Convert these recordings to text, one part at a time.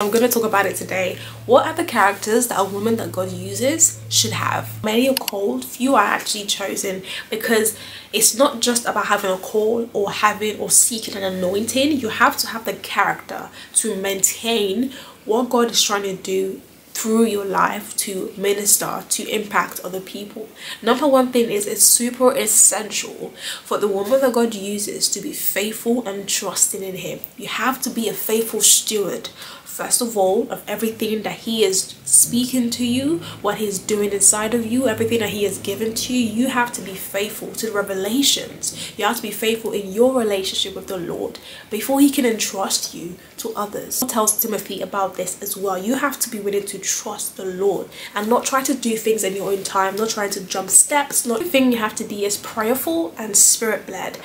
I'm going to talk about it today. What are the characters that a woman that God uses should have? Many are called, few are actually chosen, because it's not just about having a call or having or seeking an anointing. You have to have the character to maintain what God is trying to do through your life, to minister, to impact other people. Number one thing is, it's super essential for the woman that God uses to be faithful and trusting in Him. You have to be a faithful steward, first of all, of everything that He is speaking to you, what He's doing inside of you, everything that He has given to you. You have to be faithful to the revelations. You have to be faithful in your relationship with the Lord before He can entrust you to others. Paul tells Timothy about this as well. You have to be willing to trust the Lord and not try to do things in your own time, not trying to jump steps. Not the thing you have to be is prayerful and spirit-led.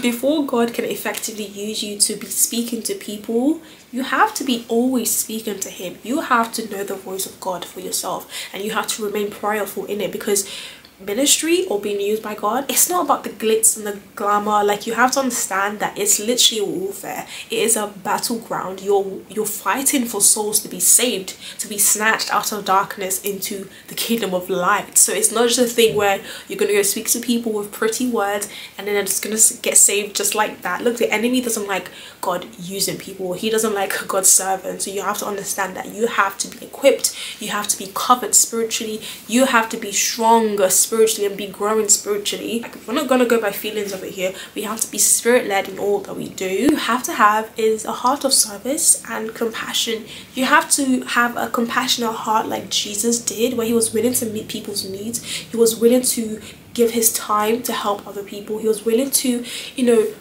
Before God can effectively use you to be speaking to people, you have to be always speaking to Him. You have to know the voice of God for yourself, and you have to remain prayerful in it, because ministry or being used by God, it's not about the glitz and the glamour. Like, you have to understand that it's literally warfare. It is a battleground. You're fighting for souls to be saved, to be snatched out of darkness into the kingdom of light. So it's not just a thing where you're gonna go speak to people with pretty words and then they're just gonna get saved just like that. Look, the enemy doesn't like God using people. He doesn't like God's servants. So you have to understand that you have to be equipped, you have to be covered spiritually, you have to be stronger spiritually and be growing spiritually. Like, we're not going to go by feelings over here. We have to be spirit-led in all that we do. You have to have is a heart of service and compassion. You have to have a compassionate heart like Jesus did, where He was willing to meet people's needs. He was willing to give His time to help other people. He was willing to,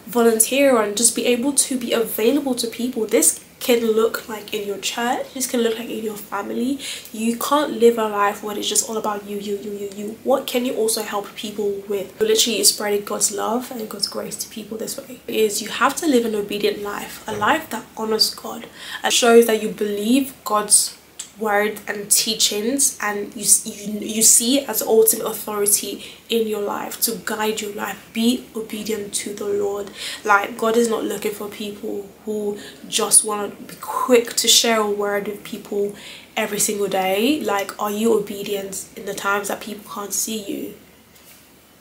volunteer and just be able to be available to people. This can look like in your church, this can look like in your family. You can't live a life where it's just all about you. What can you also help people with? Literally spreading God's love and God's grace to people this way. Is you have to live an obedient life, a life that honors God and shows that you believe God's word and teachings, and you see it as ultimate authority in your life to guide your life. Be obedient to the Lord. Like, God is not looking for people who just want to be quick to share a word with people every single day. Like, are you obedient in the times that people can't see you?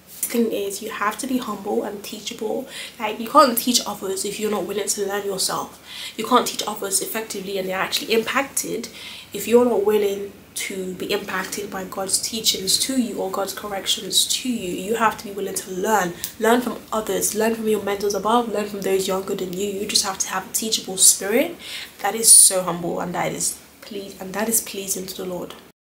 Thing is, you have to be humble and teachable. Like, you can't teach others if you're not willing to learn yourself. You can't teach others effectively and they're actually impacted if you're not willing to be impacted by God's teachings to you or God's corrections to you. You have to be willing to learn from others, learn from your mentors above, learn from those younger than you. You just have to have a teachable spirit that is so humble, and that is pleasing to the Lord.